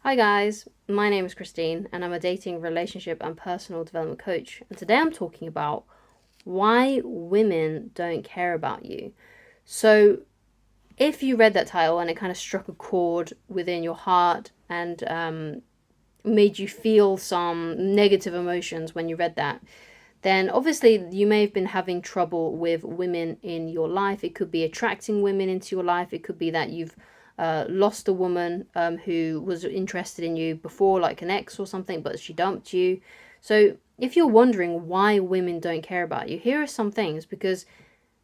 Hi guys, my name is Christine and I'm a dating, relationship and personal development coach. And today I'm talking about why women don't care about you. So, if you read that title and it kind of struck a chord within your heart and made you feel some negative emotions when you read that, then obviously you may have been having trouble with women in your life. It could be attracting women into your life. It could be that you've lost a woman who was interested in you before, like an ex or something, but she dumped you. So if you're wondering why women don't care about you, here are some things because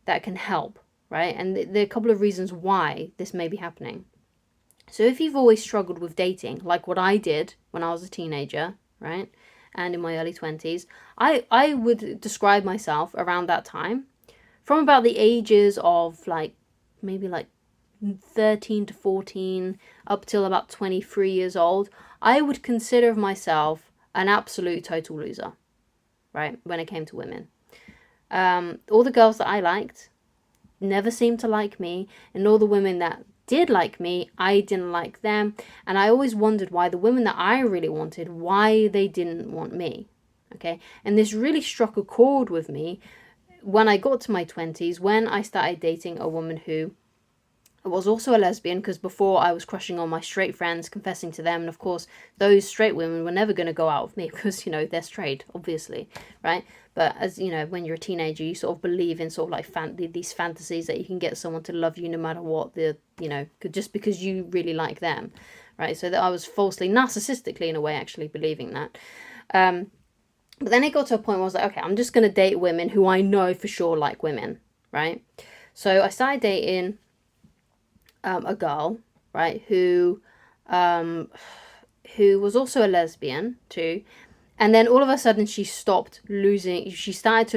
that can help, right? And there are a couple of reasons why this may be happening. So if you've always struggled with dating, like what I did when I was a teenager, right? And in my early 20s, I would describe myself around that time from about the ages of maybe like 13 to 14 up till about 23 years old. I would consider myself an absolute total loser, right? When it came to women. All the girls that I liked never seemed to like me, and all the women that did like me, I didn't like them, and I always wondered why the women that I really wanted, why they didn't want me. Okay, and this really struck a chord with me when I got to my 20s, when I started dating a woman who was also a lesbian, because before I was crushing on my straight friends, confessing to them, and of course those straight women were never going to go out with me because they're straight, obviously, right? But as you know, when you're a teenager, you sort of believe in sort of like these fantasies that you can get someone to love you no matter what, just because you really like them, right? So that I was falsely, narcissistically in a way, actually believing that. But then it got to a point where I was like, okay, I'm just going to date women who I know for sure like women, right? So I started dating a girl, right, um, who was also a lesbian too, and then all of a sudden she started to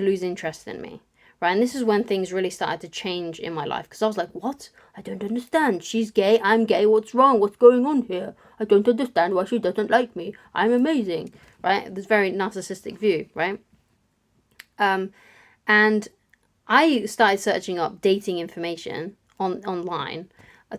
lose interest in me, right, and this is when things really started to change in my life because I was like, what? I don't understand. She's gay. I'm gay. What's wrong? What's going on here? I don't understand why she doesn't like me. I'm amazing, right? This very narcissistic view, right? And I started searching up dating information online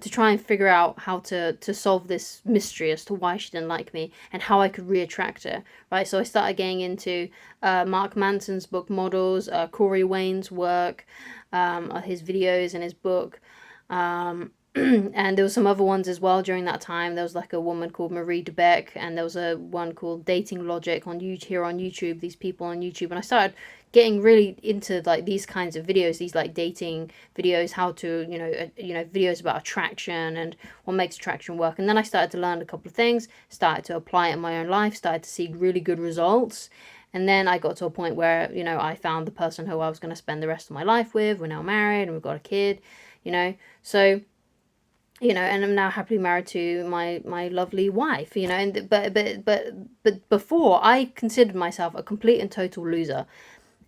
to try and figure out how to solve this mystery as to why she didn't like me and how I could reattract her, right? So I started getting into Mark Manson's book Models, Corey Wayne's work, his videos and his book. And there was some other ones as well during that time. There was like a woman called Marie DeBeck, and there was a one called Dating Logic on YouTube, here on YouTube, these people on YouTube. And I started getting really into like these kinds of videos, these like dating videos, how to, videos about attraction and what makes attraction work. And then I started to learn a couple of things, started to apply it in my own life, started to see really good results. And then I got to a point where, I found the person who I was going to spend the rest of my life with. We're now married and we've got a kid, So, and I'm now happily married to my lovely wife, and but before I considered myself a complete and total loser.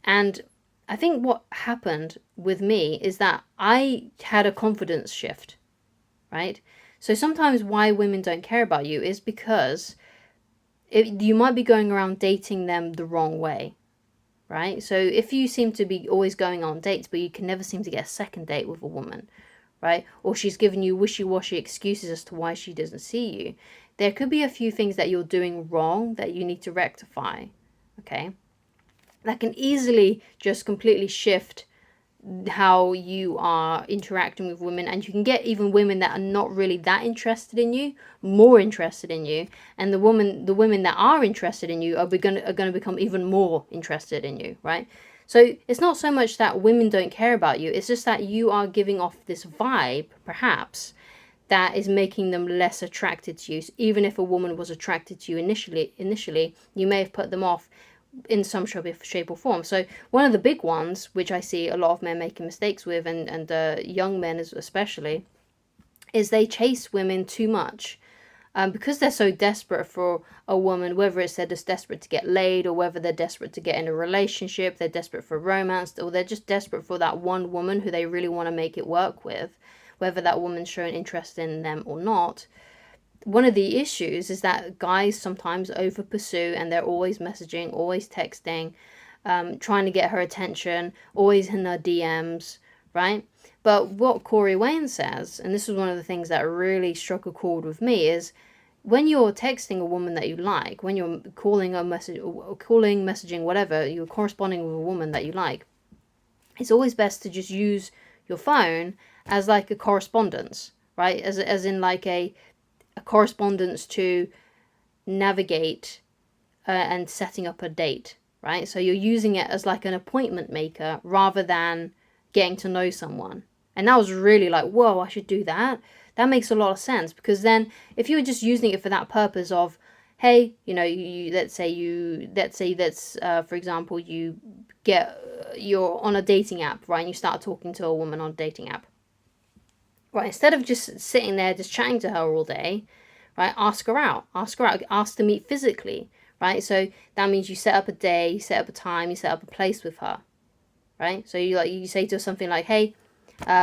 And I think what happened with me is that I had a confidence shift, right? So sometimes why women don't care about you is because you might be going around dating them the wrong way, right? So if you seem to be always going on dates, but you can never seem to get a second date with a woman, right? Or she's giving you wishy-washy excuses as to why she doesn't see you. There could be a few things that you're doing wrong that you need to rectify, okay? That can easily just completely shift how you are interacting with women, and you can get even women that are not really that interested in you more interested in you, and the women that are interested in you are going to become even more interested in you, right? So it's not so much that women don't care about you, it's just that you are giving off this vibe, perhaps, that is making them less attracted to you. So even if a woman was attracted to you initially, you may have put them off in some shape or form. So one of the big ones, which I see a lot of men making mistakes with, and young men especially, is they chase women too much. Because they're so desperate for a woman, whether it's they're just desperate to get laid, or whether they're desperate to get in a relationship, they're desperate for romance, or they're just desperate for that one woman who they really want to make it work with, whether that woman's showing interest in them or not. One of the issues is that guys sometimes over pursue, and they're always messaging, always texting, trying to get her attention, always in her DMs, right? But what Corey Wayne says, and this is one of the things that really struck a chord with me, is when you're texting a woman that you like, when you're calling a message, or calling, messaging, whatever, you're corresponding with a woman that you like, it's always best to just use your phone as like a correspondence, right? As in like a correspondence to navigate and setting up a date, right? So you're using it as like an appointment maker rather than getting to know someone. And that was really like, whoa, I should do that. That makes a lot of sense, because then if you were just using it for that purpose of, hey, you know, let's say that's for example, you're on a dating app, right? And you start talking to a woman on a dating app, right? Instead of just sitting there just chatting to her all day, right? Ask her out, ask to meet physically, right? So that means you set up a day, you set up a time, you set up a place with her, right? So you say to her something like, hey,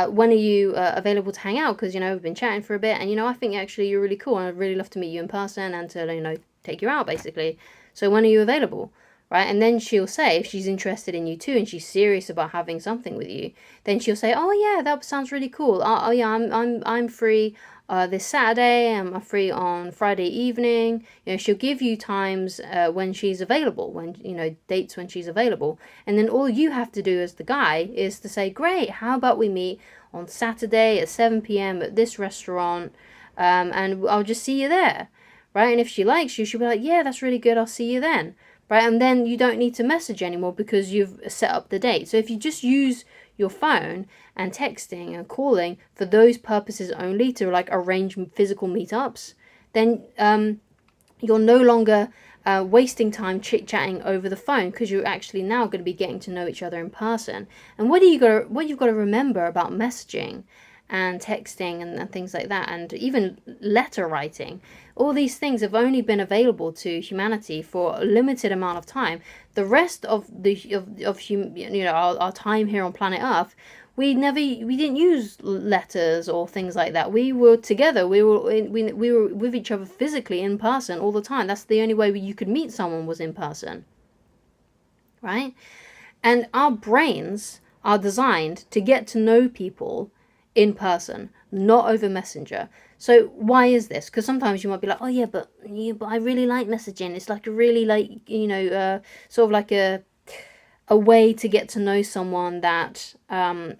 when are you available to hang out? Because, you know, we've been chatting for a bit, and, you know, I think actually you're really cool, and I'd really love to meet you in person and to, you know, take you out, basically. So when are you available? Right? And then she'll say, if she's interested in you too and she's serious about having something with you, then she'll say, oh yeah, that sounds really cool. Oh yeah, I'm free this Saturday. I'm free on Friday evening. You know, she'll give you times when she's available, when, you know, dates when she's available. And then all you have to do as the guy is to say, great, how about we meet on Saturday at 7 p.m. at this restaurant, and I'll just see you there. Right? And if she likes you, she'll be like, yeah, that's really good. I'll see you then. Right? And then you don't need to message anymore because you've set up the date. So if you just use your phone and texting and calling for those purposes only, to like arrange physical meetups, then you're no longer wasting time chit-chatting over the phone, because you're actually now going to be getting to know each other in person. And what you've got to remember about messaging and texting and things like that, and even letter writing, all these things have only been available to humanity for a limited amount of time. The rest of our time here on planet Earth, we didn't use letters or things like that. We were together. We were with each other physically in person all the time. That's the only way you could meet someone, was in person, right? And our brains are designed to get to know people in person, not over Messenger. So why is this? Because sometimes you might be like, oh yeah, but I really like messaging. It's like a really, like, you know, sort of like a way to get to know someone that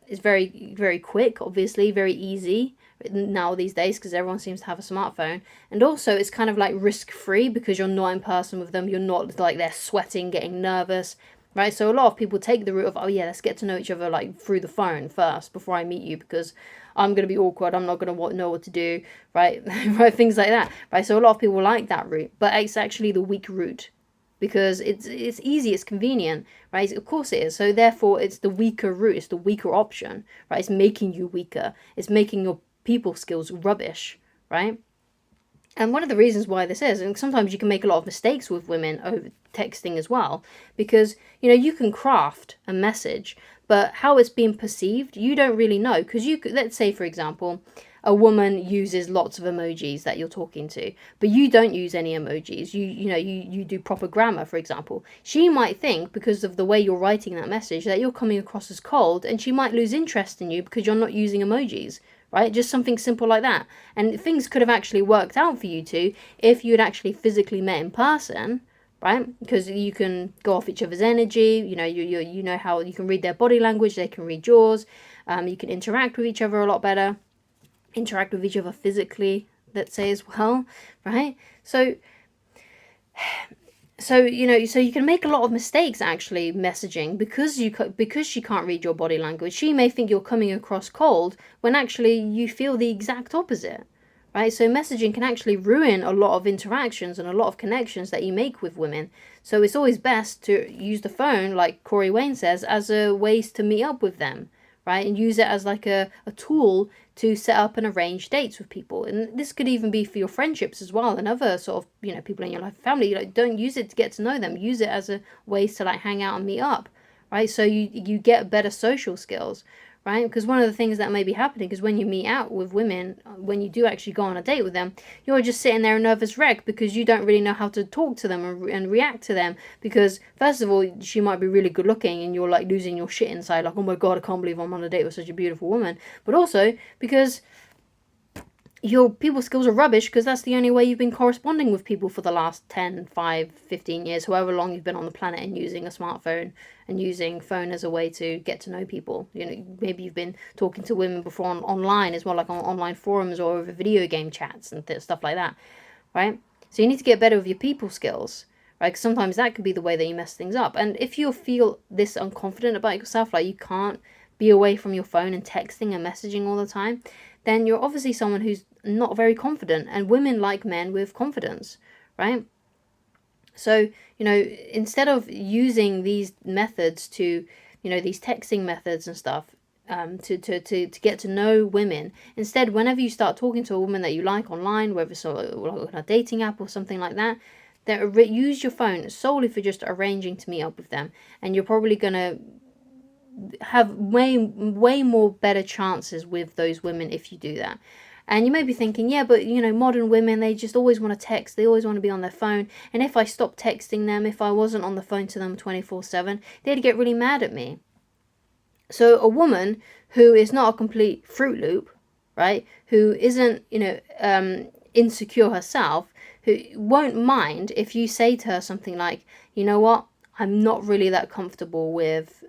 is very, very quick, obviously, very easy now these days, because everyone seems to have a smartphone. And also it's kind of like risk-free, because you're not in person with them. You're not like they're sweating, getting nervous. Right, so a lot of people take the route of, oh yeah, let's get to know each other like through the phone first before I meet you, because I'm going to be awkward, I'm not going to know what to do, right? Right, things like that, right? So a lot of people like that route, but it's actually the weak route, because it's easy, it's convenient, right? Of course it is. So therefore it's the weaker route, it's the weaker option, right? It's making you weaker, it's making your people skills rubbish, right? And one of the reasons why this is, and sometimes you can make a lot of mistakes with women over texting as well, because, you know, you can craft a message, but how it's being perceived, you don't really know. Because you could, let's say, for example, a woman uses lots of emojis that you're talking to, but you don't use any emojis. You do proper grammar, for example. She might think, because of the way you're writing that message, that you're coming across as cold, and she might lose interest in you because you're not using emojis. Right? Just something simple like that. And things could have actually worked out for you two if you had actually physically met in person, right? Because you can go off each other's energy, you know, you know how you can read their body language, they can read yours, you can interact with each other a lot better, interact with each other physically, let's say, as well, right? So you know, so you can make a lot of mistakes actually messaging, because she can't read your body language. She may think you're coming across cold when actually you feel the exact opposite, right? So messaging can actually ruin a lot of interactions and a lot of connections that you make with women. So it's always best to use the phone, like Corey Wayne says, as a ways to meet up with them, right? And use it as like a tool to set up and arrange dates with people. And this could even be for your friendships as well, and other sort of, you know, people in your life, family. Like, don't use it to get to know them. Use it as a ways to like hang out and meet up, right? So you get better social skills, right? Because one of the things that may be happening is when you meet out with women, when you do actually go on a date with them, you're just sitting there a nervous wreck because you don't really know how to talk to them and react to them. Because first of all, she might be really good looking and you're like losing your shit inside, like, oh my god, I can't believe I'm on a date with such a beautiful woman. But also because your people skills are rubbish because that's the only way you've been corresponding with people for the last 10, 5, 15 years, however long you've been on the planet and using a smartphone and using phone as a way to get to know people. You know, maybe you've been talking to women before online as well, like on online forums or over video game chats and stuff like that, right? So you need to get better with your people skills, right? Because sometimes that could be the way that you mess things up. And if you feel this unconfident about yourself, like you can't be away from your phone and texting and messaging all the time, then you're obviously someone who's not very confident. And women like men with confidence, right? So, you know, instead of using these methods to, you know, these texting methods and stuff, to get to know women, instead, whenever you start talking to a woman that you like online, whether it's on a dating app or something like that, then use your phone solely for just arranging to meet up with them. And you're probably going to have way more better chances with those women if you do that. And you may be thinking, yeah, but you know, modern women, they just always want to text, they always want to be on their phone, and if I stopped texting them, if I wasn't on the phone to them 24/7, they'd get really mad at me. So a woman who is not a complete Fruit Loop, right, who isn't, you know, insecure herself, who won't mind if you say to her something like, you know what, I'm not really that comfortable with,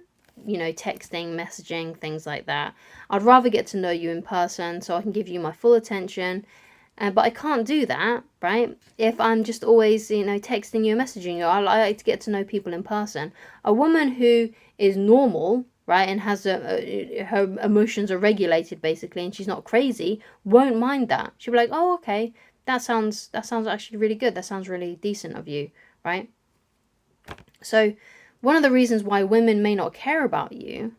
you know, texting, messaging, things like that. I'd rather get to know you in person so I can give you my full attention. But I can't do that, right? If I'm just always, you know, texting you and messaging you. I like to get to know people in person. A woman who is normal, right, and has her emotions are regulated basically, and she's not crazy, won't mind that. She'll be like, oh, okay, that sounds actually really good. That sounds really decent of you, right? So one of the reasons why women may not care about you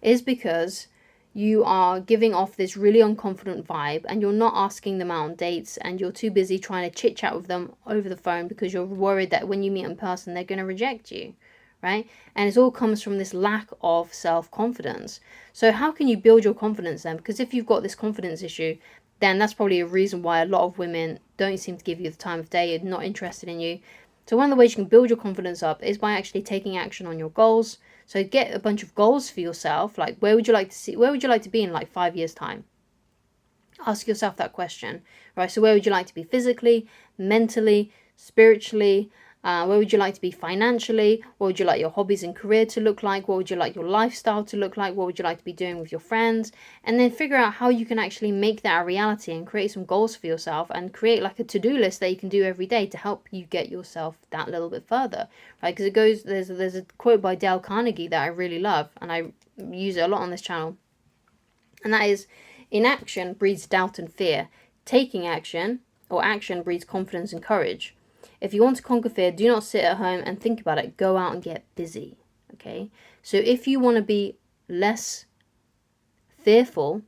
is because you are giving off this really unconfident vibe and you're not asking them out on dates, and you're too busy trying to chit chat with them over the phone because you're worried that when you meet in person, they're going to reject you, right? And it all comes from this lack of self-confidence. So how can you build your confidence then? Because if you've got this confidence issue, then that's probably a reason why a lot of women don't seem to give you the time of day, are not interested in you. So one of the ways you can build your confidence up is by actually taking action on your goals. So get a bunch of goals for yourself, like where would you like to be in like 5 years time? Ask yourself that question, right? So where would you like to be physically, mentally, spiritually? Where would you like to be financially? What would you like your hobbies and career to look like? What would you like your lifestyle to look like? What would you like to be doing with your friends? And then figure out how you can actually make that a reality and create some goals for yourself, and create like a to-do list that you can do every day to help you get yourself that little bit further, right? Because it goes, there's a quote by Dale Carnegie that I really love, and I use it a lot on this channel. And that is, inaction breeds doubt and fear. Taking action, or action, breeds confidence and courage. If you want to conquer fear, do not sit at home and think about it. Go out and get busy, okay? So if you want to be less fearful,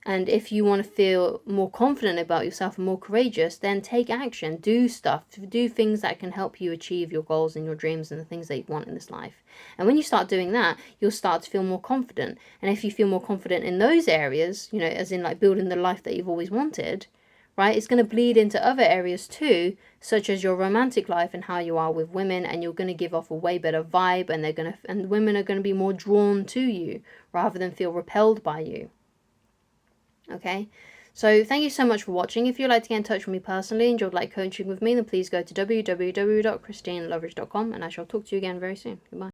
and if you want to feel more confident about yourself and more courageous, then take action. Do stuff. Do things that can help you achieve your goals and your dreams and the things that you want in this life. And when you start doing that, you'll start to feel more confident. And if you feel more confident in those areas, you know, as in like building the life that you've always wanted, right, it's going to bleed into other areas too, such as your romantic life and how you are with women, and you're going to give off a way better vibe, and women are going to be more drawn to you rather than feel repelled by you. Okay, so thank you so much for watching. If you'd like to get in touch with me personally and you'd like coaching with me, then please go to www.christineloveridge.com, and I shall talk to you again very soon. Goodbye.